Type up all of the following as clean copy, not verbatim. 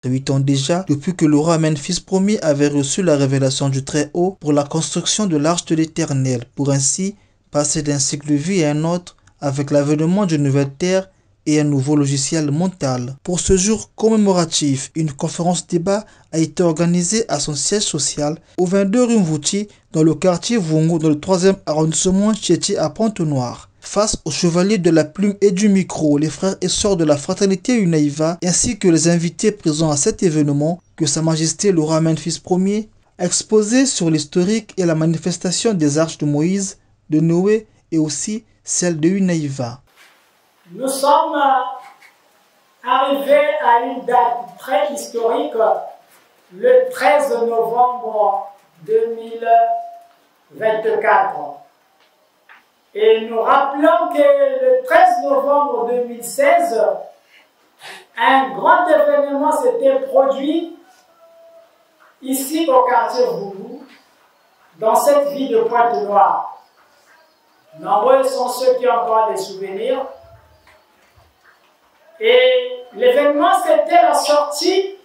8 ans déjà, depuis que le roi Memphis Ier avait reçu la révélation du Très-Haut pour la construction de l'Arche de l'Éternel, pour ainsi passer d'un cycle de vie à un autre avec l'avènement d'une nouvelle terre et un nouveau logiciel mental. Pour ce jour commémoratif, une conférence débat a été organisée à son siège social au 22 rue Mvouti dans le quartier Vungu dans le 3e arrondissement Tchéti à Pointe-Noire. Face aux chevaliers de la plume et du micro, les frères et sœurs de la fraternité Unaïva, ainsi que les invités présents à cet événement, que Sa Majesté le roi Memphis Ier a exposé sur l'historique et la manifestation des arches de Moïse, de Noé et aussi celle de Unaïva. Nous sommes arrivés à une date très historique, le 13 novembre 2024. Et nous rappelons que le 13 novembre 2016, un grand événement s'était produit ici au quartier Vungu, dans cette ville de Pointe-Noire. Nombreux sont ceux qui ont encore des souvenirs. Et l'événement, c'était la sortie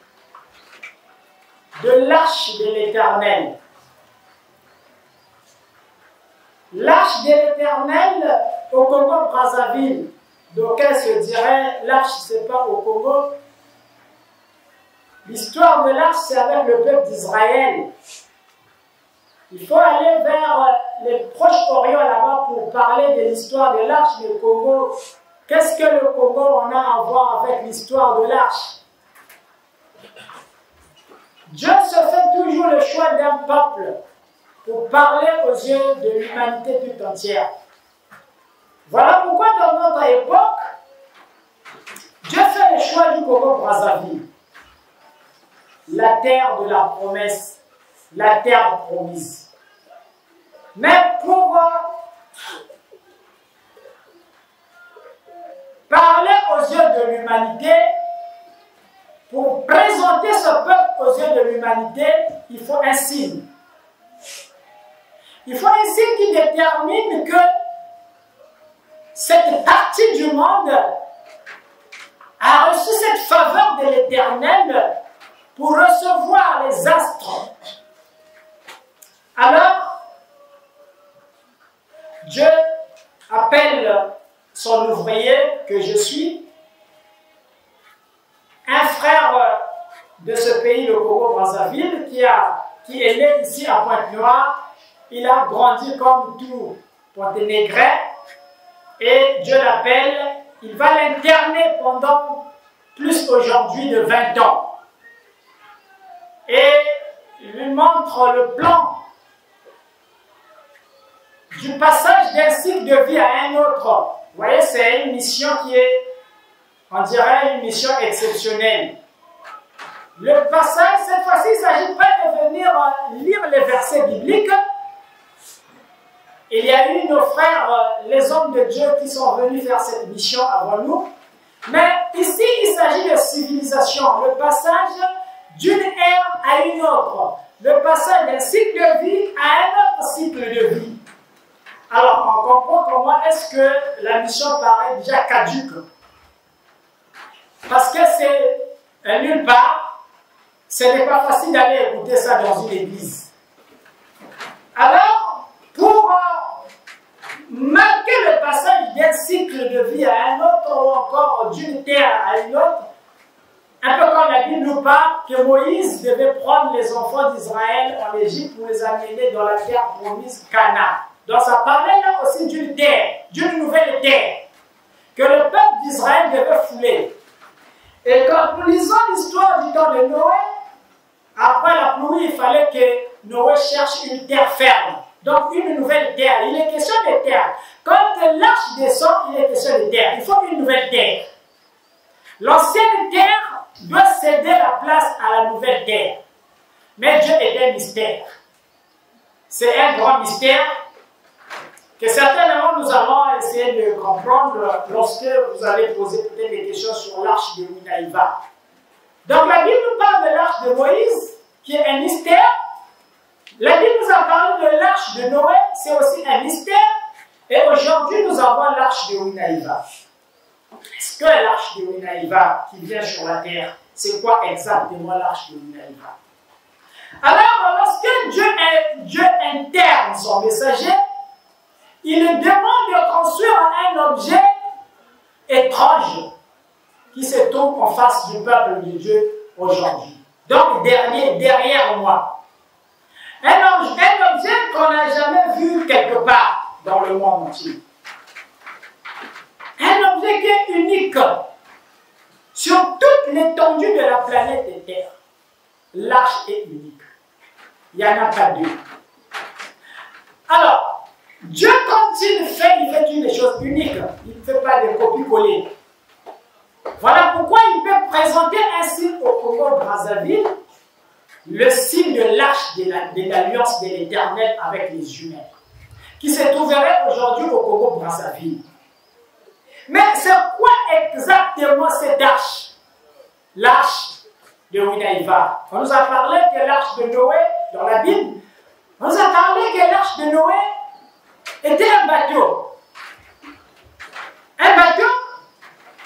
de l'Arche de l'Éternel. L'Arche de l'Éternel au Congo-Brazzaville, d'aucuns se diraient l'Arche, c'est pas au Congo. L'histoire de l'Arche, c'est avec le peuple d'Israël. Il faut aller vers les Proches-Orient là-bas pour parler de l'histoire de l'Arche du Congo. Qu'est-ce que le Congo en a à voir avec l'histoire de l'Arche? Dieu se fait toujours le choix d'un peuple pour parler aux yeux de l'humanité tout entière. Voilà pourquoi dans notre époque, Dieu fait le choix du Congo-Brazzaville. La terre de la promesse, la terre promise. Mais pour parler aux yeux de l'humanité, pour présenter ce peuple aux yeux de l'humanité, il faut un signe. Il faut un signe qui détermine que cette partie du monde a reçu cette faveur de l'Éternel pour recevoir les astres. Alors, Dieu appelle son ouvrier, que je suis, un frère de ce pays, le Congo-Brazzaville, qui est né ici à Pointe-Noire. Il a grandi comme tout Ponténégrais et Dieu l'appelle. Il va l'interner pendant plus aujourd'hui de 20 ans. Et il lui montre le plan du passage d'un cycle de vie à un autre. Vous voyez, c'est une mission qui est, on dirait, une mission exceptionnelle. Le passage, cette fois-ci, il ne s'agit pas de venir lire les versets bibliques. Il y a eu nos frères, les hommes de Dieu, qui sont venus faire cette mission avant nous. Mais ici, il s'agit de civilisation. Le passage d'une ère à une autre. Le passage d'un cycle de vie à un autre cycle de vie. Alors, on comprend comment est-ce que la mission paraît déjà caduque. Parce que c'est nulle part, ce n'est pas facile d'aller écouter ça dans une église. Alors, pour marquer le passage d'un cycle de vie à un autre, ou encore d'une terre à une autre, un peu comme la Bible nous parle que Moïse devait prendre les enfants d'Israël en Égypte pour les amener dans la terre promise Canaan. Donc ça parlait là aussi d'une terre, d'une nouvelle terre, que le peuple d'Israël devait fouler. Et quand nous lisons l'histoire du temps de Noé, après la pluie, il fallait que Noé cherche une terre ferme. Donc une nouvelle terre. Il est question de terre. Quand l'arche descend, il est question de terre. Il faut une nouvelle terre. L'ancienne terre doit céder la place à la nouvelle terre. Mais Dieu est un mystère. C'est un grand mystère que certainement nous allons essayer de comprendre lorsque vous allez poser peut-être des questions sur l'arche de Unaïva. Donc la Bible nous parle de l'arche de Moïse, qui est un mystère. La Bible nous a parlé de l'arche de Noé, c'est aussi un mystère. Et aujourd'hui, nous avons l'arche de Unaïva. Est-ce que l'arche de Unaïva qui vient sur la terre, c'est quoi exactement l'arche de Nineveh. Alors, lorsque Dieu interne son messager, il lui demande de construire un objet étrange qui se trouve en face du peuple de Dieu aujourd'hui. Donc, derrière moi. Un objet qu'on n'a jamais vu quelque part dans le monde entier. Un objet qui est unique sur toute l'étendue de la planète Terre. L'arche est unique. Il n'y en a pas deux. Alors, Dieu, quand il fait une chose unique. Il ne fait pas de copier-coller. Voilà pourquoi il peut présenter ainsi au Congo-Brazzaville le signe de l'arche de l'alliance de l'Éternel avec les humains, qui se trouverait aujourd'hui au Congo-Brazzaville. Mais c'est quoi exactement cette arche? L'arche de Winaïva. On nous a parlé de l'arche de Noé dans la Bible. On nous a parlé que l'arche de Noé était un bateau. Un bateau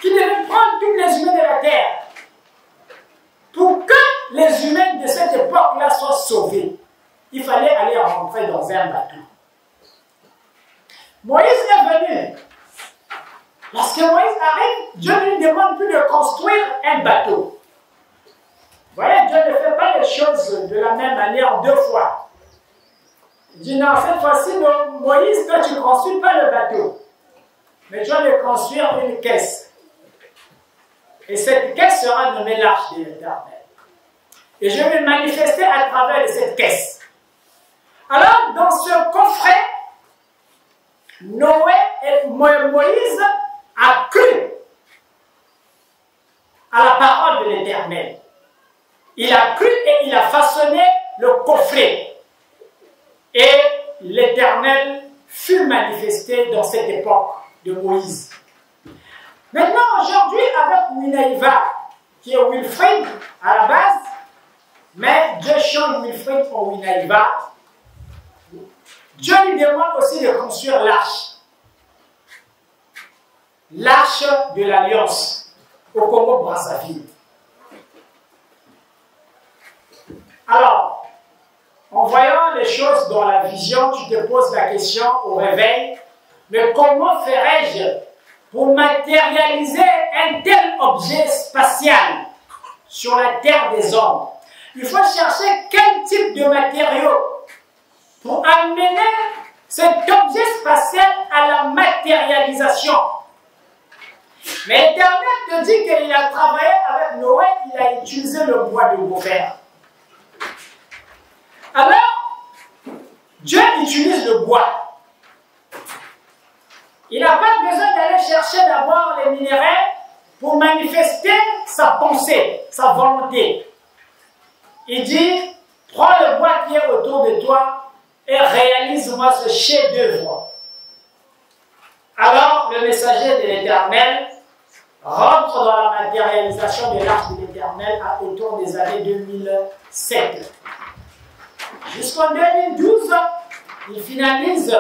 qui devait prendre tous les humains de la terre. Pour que les humains de cette époque-là soient sauvés, il fallait aller rentrer dans un bateau. Moïse est venu. Lorsque Moïse arrive, Dieu ne lui demande plus de construire un bateau. Vous voyez, Dieu ne fait pas les choses de la même manière deux fois. Il dit non, cette fois-ci, Moïse, toi tu ne construis pas le bateau. Mais Dieu va construire une caisse. Et cette caisse sera nommée l'arche de l'Éternel. Et je vais manifester à travers cette caisse. Alors, dans ce coffret, Moïse a cru à la parole de l'Éternel. Il a cru et il a façonné le coffret. Et l'Éternel fut manifesté dans cette époque de Moïse. Maintenant, aujourd'hui, avec Winaïva, qui est Wilfrid à la base, mais Dieu change Wilfrid pour Winaïva, Dieu lui demande aussi de construire l'arche. L'arche de l'Alliance au Congo-Brazzaville. Alors, en voyant les choses dans la vision, tu te poses la question au réveil, mais comment ferais-je pour matérialiser un tel objet spatial sur la terre des hommes? Il faut chercher quel type de matériaux pour amener cet objet spatial à la matérialisation. Mais l'Éternel te dit qu'il a travaillé avec Noé, il a utilisé le bois de gopher. Alors, Dieu utilise le bois. Il n'a pas besoin d'aller chercher d'abord les minéraux pour manifester sa pensée, sa volonté. Il dit, prends le bois qui est autour de toi et réalise-moi ce chef-d'œuvre. Alors, le messager de l'Éternel rentre dans la matérialisation de l'arche de l'Éternel autour des années 2007. Jusqu'en 2012, il finalise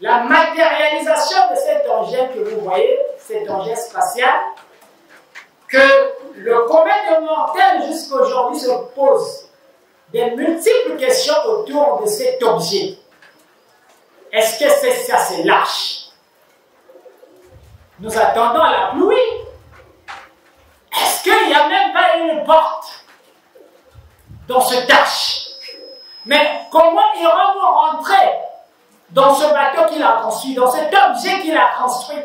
la matérialisation de cet engin que vous voyez, cet engin spatial, que le commun de mortels jusqu'à aujourd'hui se pose des multiples questions autour de cet objet. Est-ce que c'est ça, c'est l'arche? Nous attendons la pluie. Est-ce qu'il n'y a même pas une porte dans cette arche? Mais comment irons-nous rentrer dans ce bateau qu'il a construit, dans cet objet qu'il a construit?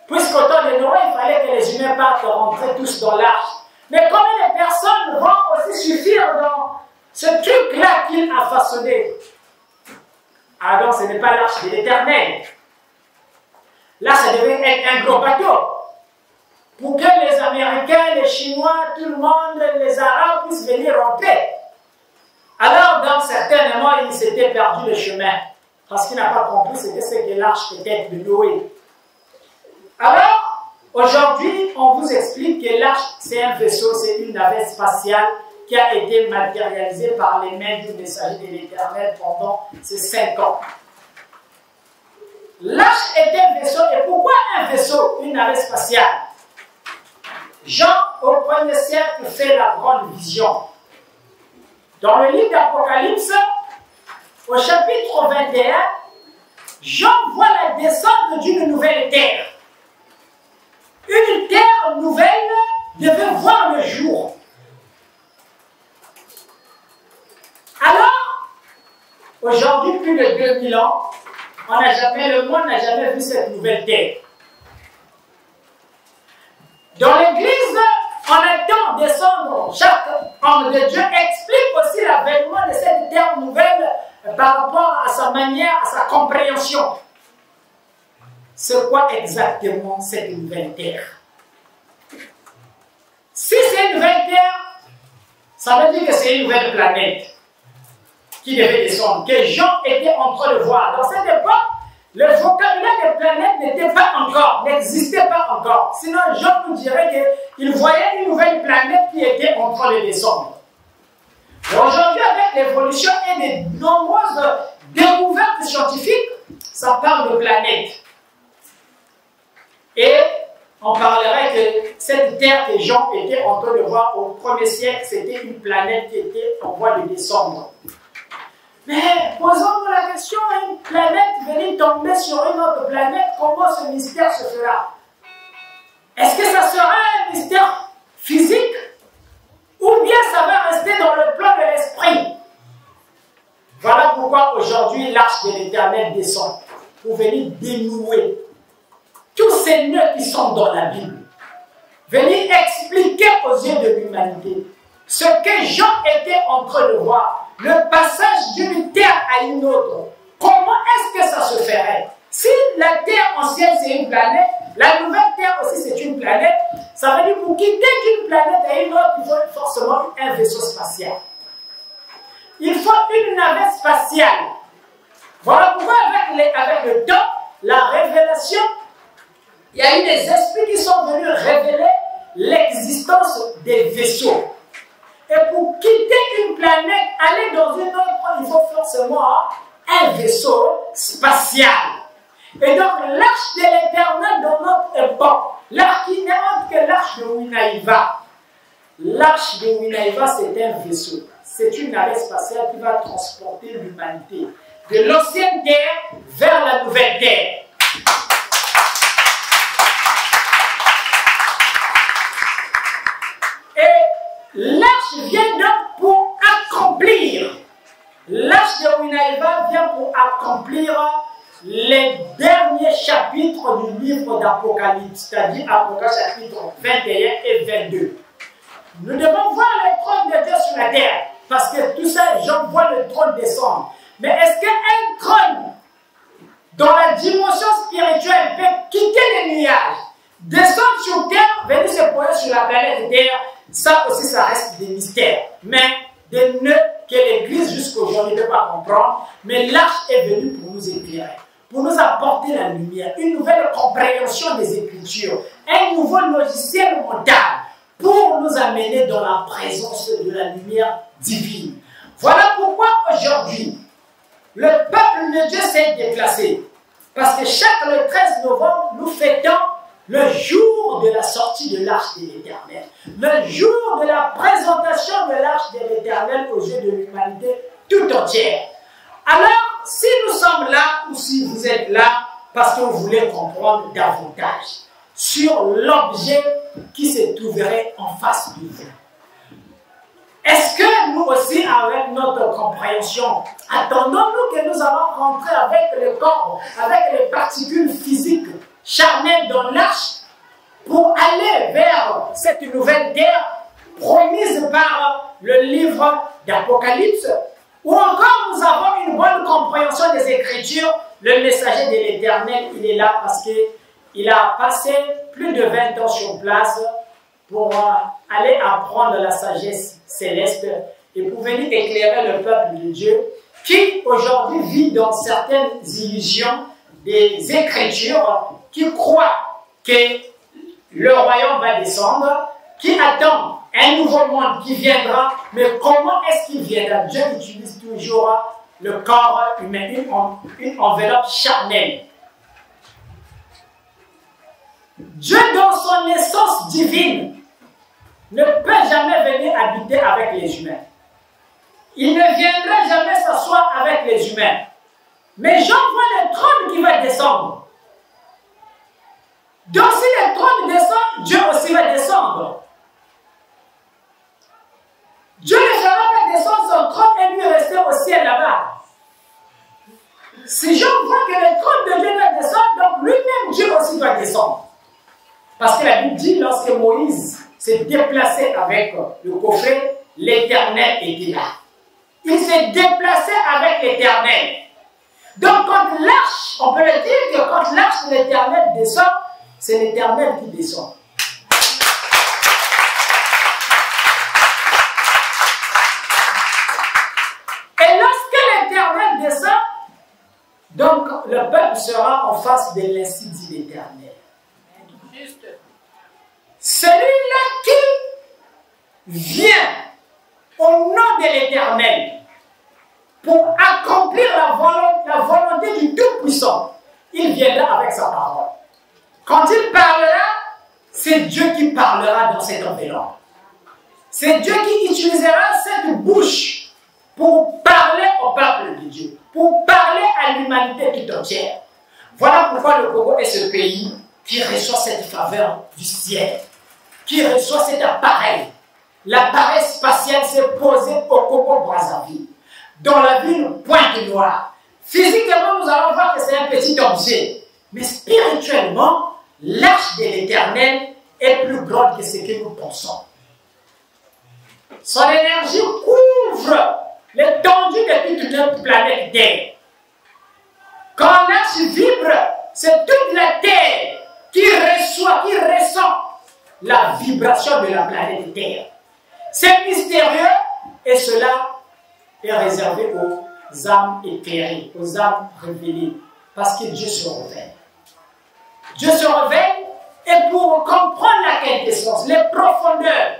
Puisqu'au temps de Noé, il fallait que les humains partent rentrer tous dans l'arche. Mais combien de personnes vont aussi suffire dans ce truc-là qu'il a façonné? Ah donc ce n'est pas l'arche de l'Éternel. Là, ça devait être un gros bateau. Pour que les Américains, les Chinois, tout le monde, les Arabes puissent venir en paix. Alors, dans certains moments, il s'était perdu le chemin. Parce qu'il n'a pas compris ce que l'arche peut-être de Noé. Alors, aujourd'hui, on vous explique que l'arche, c'est un vaisseau, c'est une navette spatiale qui a été matérialisée par les mains du messager de l'Éternel pendant ces 5 ans. L'arche est un vaisseau. Et pourquoi un vaisseau, une navette spatiale? Jean, au 1er siècle, fait la grande vision. Dans le livre d'Apocalypse, au chapitre 21, Jean voit la descente d'une nouvelle terre. Une terre nouvelle devait voir le jour. Alors, aujourd'hui, plus de 2000 ans, le monde n'a jamais vu cette nouvelle terre. Dans l'Église, on attend descendre. Chaque homme de Dieu explique aussi l'avènement de cette terre nouvelle par rapport à sa manière, à sa compréhension. C'est quoi exactement cette nouvelle terre? Si c'est une nouvelle terre, ça veut dire que c'est une nouvelle planète qui devait descendre, que Jean était en train de voir. Dans cette époque, le vocabulaire des planètes n'était pas encore, n'existait pas encore. Sinon, Jean nous dirait qu'il voyait une nouvelle planète qui était en train de descendre. Aujourd'hui, avec l'évolution et de nombreuses découvertes scientifiques, ça parle de planètes. Et on parlerait que cette terre que Jean était en train de voir au 1er siècle, c'était une planète qui était en voie de descendre. Mais posons-nous la question, une planète venir tomber sur une autre planète, comment ce mystère se fera? Est-ce que ça sera un mystère physique? Ou bien ça va rester dans le plan de l'esprit? Voilà pourquoi aujourd'hui l'arche de l'Éternel descend, pour venir dénouer tous ces nœuds qui sont dans la Bible. Venir expliquer aux yeux de l'humanité ce que Jean était en train de voir. Le passage d'une terre à une autre. Comment est-ce que ça se ferait? Si la terre ancienne c'est une planète, la nouvelle terre aussi c'est une planète, ça veut dire pour quitter d'une planète à une autre, il faut forcément un vaisseau spatial. Il faut une navette spatiale. Voilà pourquoi avec le temps, la révélation, il y a eu des esprits qui sont venus révéler l'existence des vaisseaux. Et pour quitter une planète, aller dans une autre, il faut forcément un vaisseau spatial. Et donc, l'arche de l'Éternel dans notre époque, l'arche qui n'est autre que l'arche de Winaïva. L'arche de Winaïva, c'est un vaisseau. C'est une navette spatiale qui va transporter l'humanité de l'ancienne terre vers la nouvelle terre. L'arche vient donc pour accomplir. L'arche de Winaïva vient pour accomplir les derniers chapitres du livre d'Apocalypse, c'est-à-dire Apocalypse chapitre 21 et 22. Nous devons voir le trône de Dieu sur la terre, parce que tout ça, Jean voit le trône descendre. Mais est-ce qu'un trône dans la dimension spirituelle peut quitter les nuages, descendre sur terre, venir se poser sur la planète Terre? Ça aussi, ça reste des mystères, mais des nœuds que l'Église jusqu'à aujourd'hui ne peut pas comprendre. Mais l'arche est venue pour nous éclairer, pour nous apporter la lumière, une nouvelle compréhension des Écritures, un nouveau logiciel mental pour nous amener dans la présence de la lumière divine. Voilà pourquoi aujourd'hui, le peuple de Dieu s'est déplacé. Parce que chaque le 13 novembre, nous fêtons le jour de la sortie de l'arche de l'Éternel, le jour de la présentation de l'arche de l'Éternel aux yeux de l'humanité tout entière. Alors, si nous sommes là, ou si vous êtes là, parce que vous voulez comprendre davantage sur l'objet qui se trouverait en face de vous, est-ce que nous aussi, avec notre compréhension, attendons-nous que nous allons rentrer avec le corps, avec les particules physiques charnelles dans l'arche pour aller vers cette nouvelle terre promise par le livre d'Apocalypse? Ou encore nous avons une bonne compréhension des Écritures, le messager de l'Éternel, il est là parce qu'il a passé plus de 20 ans sur place pour aller apprendre la sagesse céleste et pour venir éclairer le peuple de Dieu qui aujourd'hui vit dans certaines illusions des Écritures, qui croit que le royaume va descendre, qui attend un nouveau monde qui viendra, mais comment est-ce qu'il viendra? Dieu utilise toujours le corps humain, une enveloppe charnelle. Dieu, dans son essence divine, ne peut jamais venir habiter avec les humains. Il ne viendra jamais s'asseoir avec les humains. Mais Jean voit le trône qui va descendre. Donc si le trône descend, Dieu aussi va descendre. Dieu ne fera pas descendre son trône et lui rester au ciel là-bas. Si Jean voit que le trône de Dieu doit descendre, donc lui-même Dieu aussi doit descendre. Parce que la Bible dit, lorsque Moïse s'est déplacé avec le coffret, l'Éternel était là. Il s'est déplacé avec l'Éternel. Donc quand l'arche, on peut le dire que quand l'arche de l'Éternel descend, c'est l'Éternel qui descend. Et lorsque l'Éternel descend, donc le peuple sera en face de l'insi dit l'Éternel. Celui-là qui vient au nom de l'Éternel pour accomplir la volonté du Tout-Puissant, il viendra avec sa parole. Quand il parlera, c'est Dieu qui parlera dans cette enveloppe. C'est Dieu qui utilisera cette bouche pour parler au peuple de Dieu, pour parler à l'humanité tout entière. Voilà pourquoi le Congo est ce pays qui reçoit cette faveur du ciel, qui reçoit cet appareil. L'appareil spatial s'est posé au Congo-Brazzaville, dans la ville Pointe-Noire. Physiquement, nous allons voir que c'est un petit objet, mais spirituellement, l'arche de l'Éternel est plus grande que ce que nous pensons. Son énergie couvre l'étendue de toute notre planète Terre. Quand l'arche vibre, c'est toute la Terre qui reçoit, qui ressent la vibration de la planète Terre. C'est mystérieux et cela est réservé aux âmes éclairées, aux âmes révélées, parce que Dieu se révèle. Dieu se révèle et pour comprendre la quintessence, les profondeurs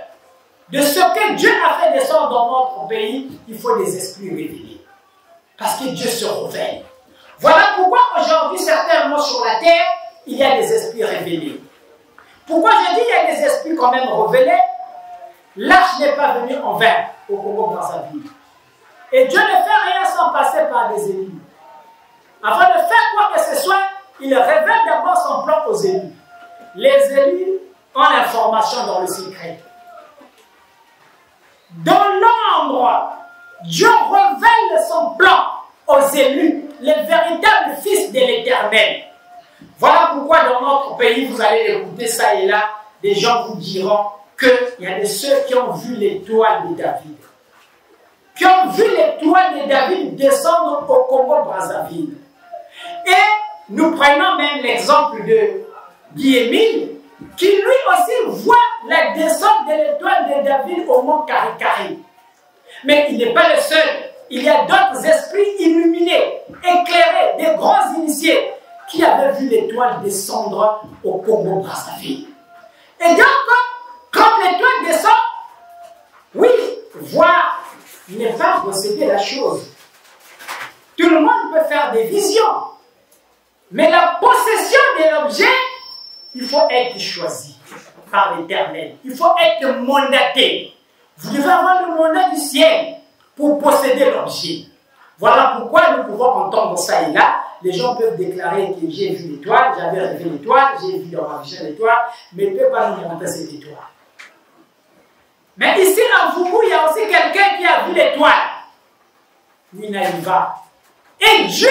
de ce que Dieu a fait descendre dans notre pays, il faut des esprits révélés. Parce que Dieu se révèle. Voilà pourquoi aujourd'hui, certainement sur la terre, il y a des esprits révélés. Pourquoi je dis qu'il y a des esprits quand même révélés? L'arche n'est pas venue en vain au Congo-Brazzaville. Et Dieu ne fait rien sans passer par des élus. Afin de faire quoi que ce soit, il révèle d'abord son plan aux élus. Les élus ont l'information dans le secret. Dans l'ombre, Dieu révèle son plan aux élus, les véritables fils de l'Éternel. Voilà pourquoi dans notre pays, vous allez écouter ça et là, des gens vous diront qu'il y a de ceux qui ont vu l'étoile de David. Qui ont vu l'étoile de David descendre au Congo-Brazzaville. Et nous prenons même l'exemple de Guy-Émile, qui lui aussi voit la descente de l'étoile de David au mont Karikari. Mais il n'est pas le seul. Il y a d'autres esprits illuminés, éclairés, des grands initiés, qui avaient vu l'étoile descendre au Congo-Brazzaville. Et donc, quand l'étoile descend, oui, voir n'est pas posséder la chose. Tout le monde peut faire des visions. Mais la possession de l'objet, il faut être choisi par l'Éternel. Il faut être mandaté. Vous devez avoir le mandat du ciel pour posséder l'objet. Voilà pourquoi nous pouvons entendre ça et là. Les gens peuvent déclarer que j'ai vu l'étoile, j'avais rêvé l'étoile, j'ai vu dans ma vision l'étoile, mais ils ne peuvent pas nous montrer cette étoile. Mais ici, en Fougou, il y a aussi quelqu'un qui a vu l'étoile. Winaïva. Et Dieu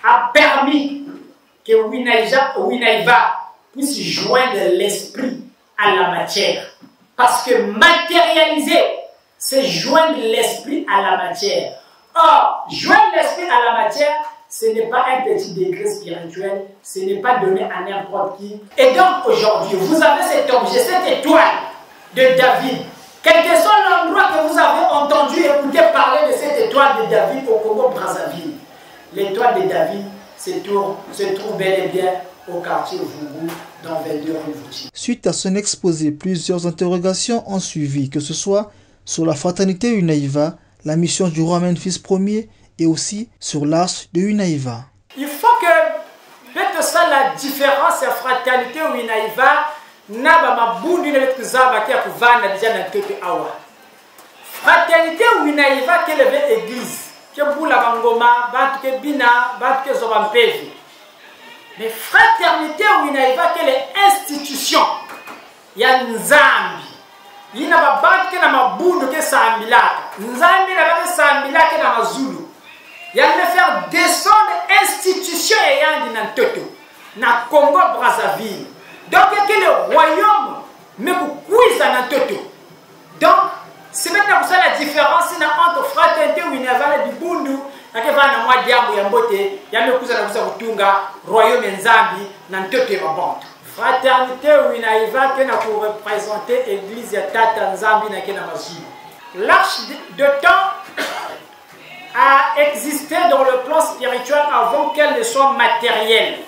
a permis que Winaïva puisse joindre l'esprit à la matière. Parce que matérialiser, c'est joindre l'esprit à la matière. Or, joindre l'esprit à la matière, ce n'est pas un petit degré spirituel, ce n'est pas donné à n'importe qui. Et donc aujourd'hui, vous avez cet objet, cette étoile de David. Quel que soit l'endroit que vous avez entendu écouter parler de cette étoile de David au Congo-Brazzaville, l'étoile de David se trouve bel et bien au quartier Vougou, dans 22 rue Vouti. Suite à son exposé, plusieurs interrogations ont suivi, que ce soit sur la fraternité Winaïva, la mission du roi Memphis Ier et aussi sur l'arche de Winaïva. Il faut que, mettre ça la différence et fraternité Winaïva, Naba mabundi na kuzaba kia kuvana déjà na tete awa. Fraternité ou inaiva que leve église. Que bula bangoma, bantu ke bina, bantu ke zoba mpevi. Mais fraternité ou inaiva que les institutions. Ya nzambi. Yina ba bantu ke na mabundu ke sambilaka. Nzambi na ba sambilaka na mazulu. Ya me faire descendre institution et yandi na toto. Na Congo Brazzaville. Donc que le royaume me kuiza na toto. Donc c'est maintenant pour ça la différence entre fraternité ou inavana du bundu akevana mwa diambo ya mbote ya mekuza na kuza kutunga royaume nzambi na toto ya bantu. Fraternité ou inaiva que na pour représenter église ya tata nzambi na kena mazulu. L'arche de temps a existé dans le plan spirituel avant qu'elle ne soit matérielle.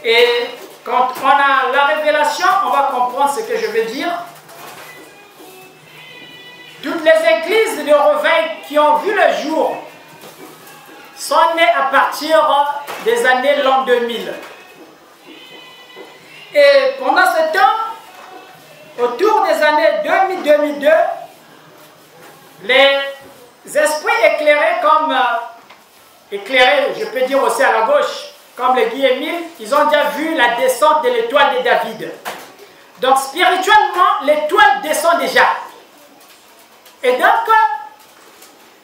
Et quand on a la révélation, on va comprendre ce que je veux dire. Toutes les églises de réveil qui ont vu le jour sont nées à partir des années l'an 2000. Et pendant ce temps, autour des années 2000-2002, les esprits éclairés comme éclairés, je peux dire aussi à la gauche, comme les Guy Émile, ils ont déjà vu la descente de l'étoile de David. Donc spirituellement, l'étoile descend déjà. Et donc,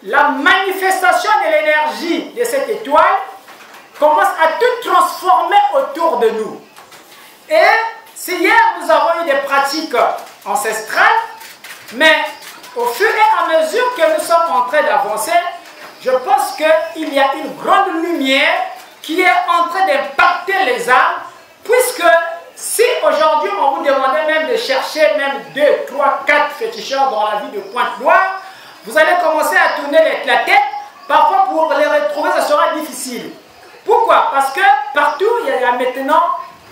la manifestation de l'énergie de cette étoile commence à tout transformer autour de nous. Et si hier nous avons eu des pratiques ancestrales, mais au fur et à mesure que nous sommes en train d'avancer, je pense qu'il y a une grande lumière qui est en train d'impacter les âmes, puisque si aujourd'hui on vous demandait même de chercher même 2, 3, 4 féticheurs dans la vie de Pointe-Noire, vous allez commencer à tourner la tête, parfois pour les retrouver ça sera difficile. Pourquoi? Parce que partout il y a maintenant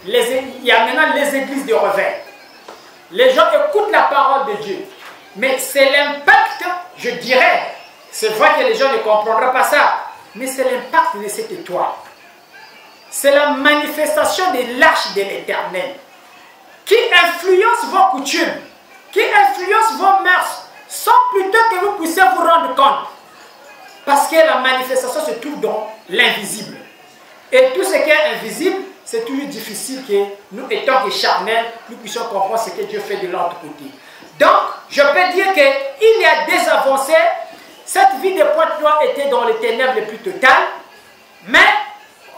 les églises de réveil. Les gens écoutent la parole de Dieu, mais c'est l'impact, je dirais, c'est vrai que les gens ne comprendront pas ça, mais c'est l'impact de cette étoile. C'est la manifestation de l'arche de l'Éternel qui influence vos coutumes, qui influence vos mœurs, sans plutôt que vous puissiez vous rendre compte. Parce que la manifestation se trouve dans l'invisible. Et tout ce qui est invisible, c'est toujours difficile que nous, étant que charnels, nous puissions comprendre ce que Dieu fait de l'autre côté. Donc, je peux dire qu'il y a des avancées. Cette vie de Pointe-Noire était dans les ténèbres les plus totales, mais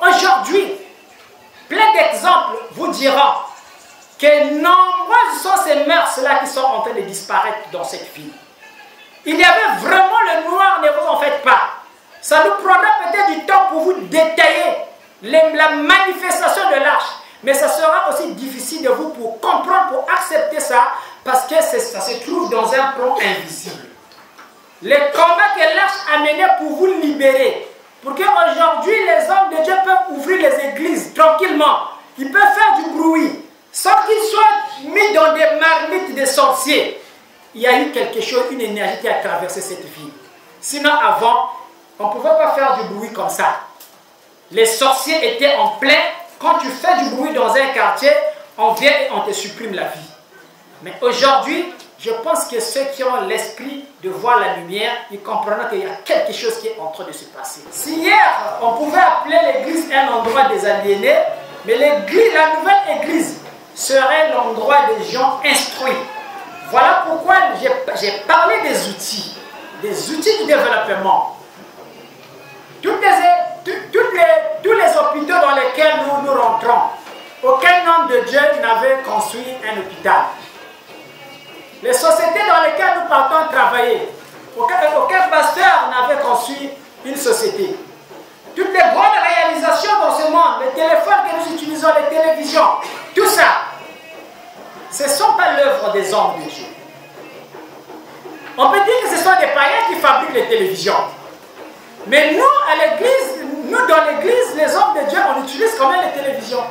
aujourd'hui, plein d'exemples vous diront que nombreuses sont ces mœurs-là qui sont en train de disparaître dans cette vie. Il y avait vraiment le noir, ne vous en faites pas. Ça nous prendra peut-être du temps pour vous détailler la manifestation de l'arche, mais ça sera aussi difficile de vous pour comprendre, pour accepter ça, parce que ça se trouve dans un plan invisible. Les combats que l'arche a menés pour vous libérer, pour qu'aujourd'hui les hommes de Dieu peuvent ouvrir les églises tranquillement, ils peuvent faire du bruit, sans qu'ils soient mis dans des marmites de sorciers. Il y a eu quelque chose, une énergie qui a traversé cette vie. Sinon avant, on ne pouvait pas faire du bruit comme ça. Les sorciers étaient en plein. Quand tu fais du bruit dans un quartier, on vient et on te supprime la vie. Mais aujourd'hui, je pense que ceux qui ont l'esprit de voir la lumière, ils comprendront qu'il y a quelque chose qui est en train de se passer. Si hier, on pouvait appeler l'église un endroit des aliénés, mais l'église, la nouvelle église serait l'endroit des gens instruits. Voilà pourquoi j'ai parlé des outils du développement. Tous les hôpitaux dans lesquels nous rentrons, aucun homme de Dieu n'avait construit un hôpital. Les sociétés dans lesquelles nous partons travailler, aucun pasteur n'avait construit une société. Toutes les grandes réalisations dans ce monde, les téléphones que nous utilisons, les télévisions, tout ça, ce ne sont pas l'œuvre des hommes de Dieu. On peut dire que ce sont des païens qui fabriquent les télévisions. Mais nous, à l'église, nous dans l'église, les hommes de Dieu, on utilise quand même les télévisions.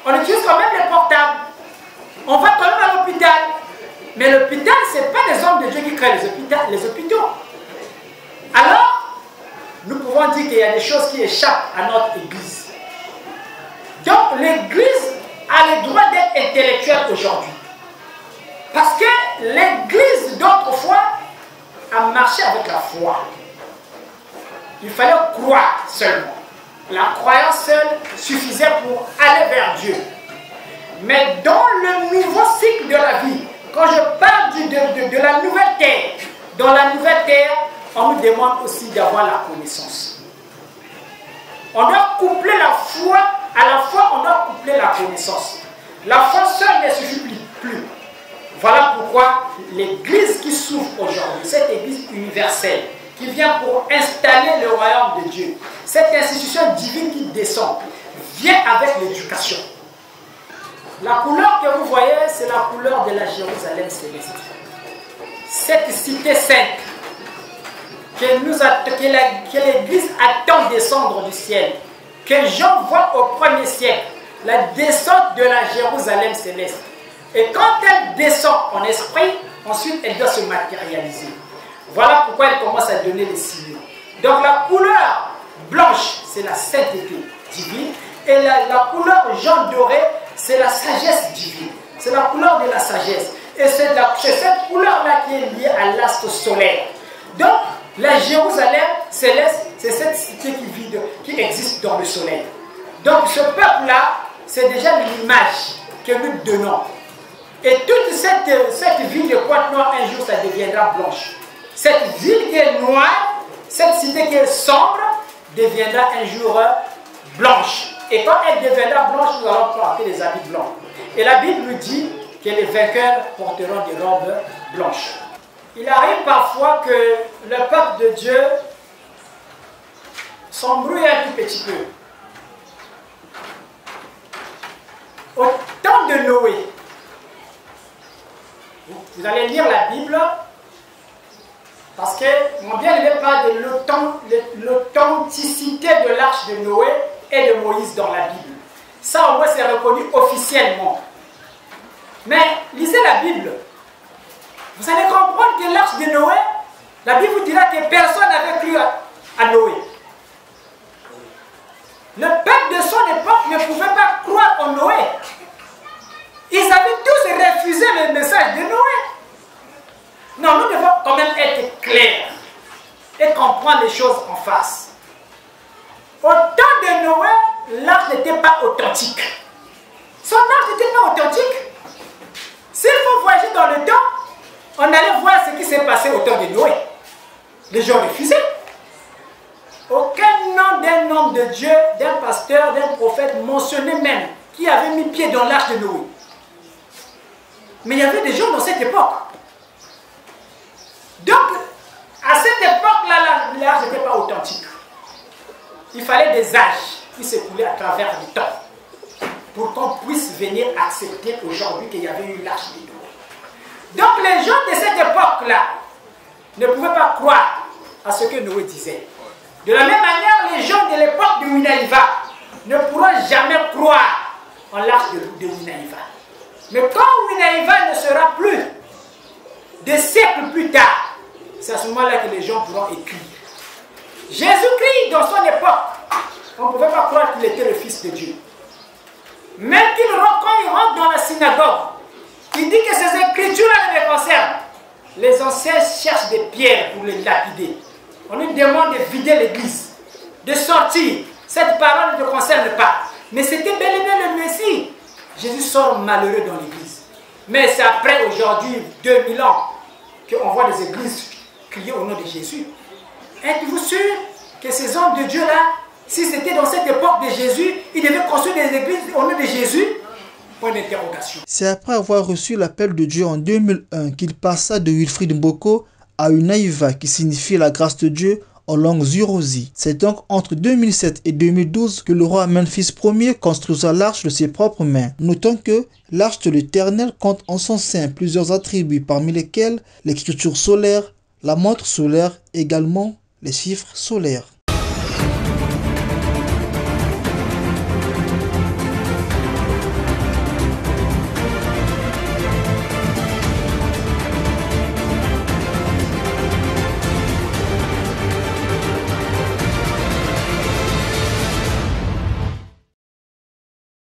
On utilise quand même les portables. On va quand même à l'hôpital. Mais l'hôpital, ce n'est pas des hommes de Dieu qui créent les hôpitaux. Alors, nous pouvons dire qu'il y a des choses qui échappent à notre église. Donc, l'église a le droit d'être actuelle aujourd'hui. Parce que l'église d'autrefois a marché avec la foi. Il fallait croire seulement. La croyance seule suffisait pour aller vers Dieu. Mais dans le nouveau cycle de la vie, quand je parle de la nouvelle terre, dans la nouvelle terre, on nous demande aussi d'avoir la connaissance. On doit coupler la foi, à la foi on doit coupler la connaissance. La foi seule ne suffit plus. Voilà pourquoi l'église qui s'ouvre aujourd'hui, cette église universelle, qui vient pour installer le royaume de Dieu, cette institution divine qui descend, vient avec l'éducation. La couleur que vous voyez, c'est la couleur de la Jérusalem céleste. Cette cité sainte que l'Église attend descendre du ciel, que Jean voit au 1er siècle, la descente de la Jérusalem céleste. Et quand elle descend en esprit, ensuite elle doit se matérialiser. Voilà pourquoi elle commence à donner les signaux. Donc la couleur blanche, c'est la sainteté divine, et la couleur jaune doré, c'est la sagesse divine. C'est la couleur de la sagesse. Et c'est cette couleur-là qui est liée à l'astre solaire. Donc, la Jérusalem céleste, c'est cette cité qui existe dans le soleil. Donc, ce peuple-là, c'est déjà l'image que nous donnons. Et toute cette ville de Pointe-Noire, un jour, ça deviendra blanche. Cette ville qui est noire, cette cité qui est sombre, deviendra un jour blanche. Et quand elle deviendra blanche, nous allons porter des habits blancs. Et la Bible nous dit que les vainqueurs porteront des robes blanches. Il arrive parfois que le peuple de Dieu s'embrouille un tout petit peu. Au temps de Noé, vous allez lire la Bible, parce que mon bien-aimé parle de l'authenticité de l'arche de Noé et de Moïse dans la Bible. Ça, au moins, c'est reconnu officiellement. Mais lisez la Bible. Vous allez comprendre que l'arche de Noé, la Bible vous dira que personne n'avait cru à Noé. Le peuple de son époque ne pouvait pas croire en Noé. Ils avaient tous refusé le message de Noé. Non, nous devons quand même être clairs et comprendre les choses en face. Au temps de Noé, l'arche n'était pas authentique. Son arche n'était pas authentique. S'il faut voyager dans le temps, on allait voir ce qui s'est passé au temps de Noé. Les gens refusaient. Aucun nom d'un homme de Dieu, d'un pasteur, d'un prophète mentionné même qui avait mis pied dans l'arche de Noé. Mais il y avait des gens dans cette époque. Donc, à cette époque-là, l'arche n'était pas authentique. Il fallait des âges qui s'écoulaient à travers le temps pour qu'on puisse venir accepter aujourd'hui qu'il y avait eu l'arche de Noé. Donc les gens de cette époque-là ne pouvaient pas croire à ce que Noé disait. De la même manière, les gens de l'époque de Winaïva ne pourront jamais croire en l'arche de Winaïva. Mais quand Winaïva ne sera plus, des siècles plus tard, c'est à ce moment-là que les gens pourront écrire. Jésus-Christ, dans son époque, on ne pouvait pas croire qu'il était le Fils de Dieu. Même quand il rentre dans la synagogue, il dit que ces écritures-là ne les concernent. Les anciens cherchent des pierres pour les lapider. On lui demande de vider l'église, de sortir. Cette parole ne te concerne pas. Mais c'était bel et bien le Messie. Jésus sort malheureux dans l'église. Mais c'est après, aujourd'hui, 2000 ans, qu'on voit des églises crier au nom de Jésus. Êtes-vous sûr que ces hommes de Dieu-là, si c'était dans cette époque de Jésus, ils devaient construire des églises au nom de Jésus? Point d'interrogation. C'est après avoir reçu l'appel de Dieu en 2001 qu'il passa de Wilfrid Mboko à Winaïva, qui signifie la grâce de Dieu en langue zurozi. C'est donc entre 2007 et 2012 que le roi Memphis Ier construisa l'arche de ses propres mains. Notons que l'arche de l'Éternel compte en son sein plusieurs attributs, parmi lesquels l'écriture solaire, la montre solaire, également les chiffres solaires.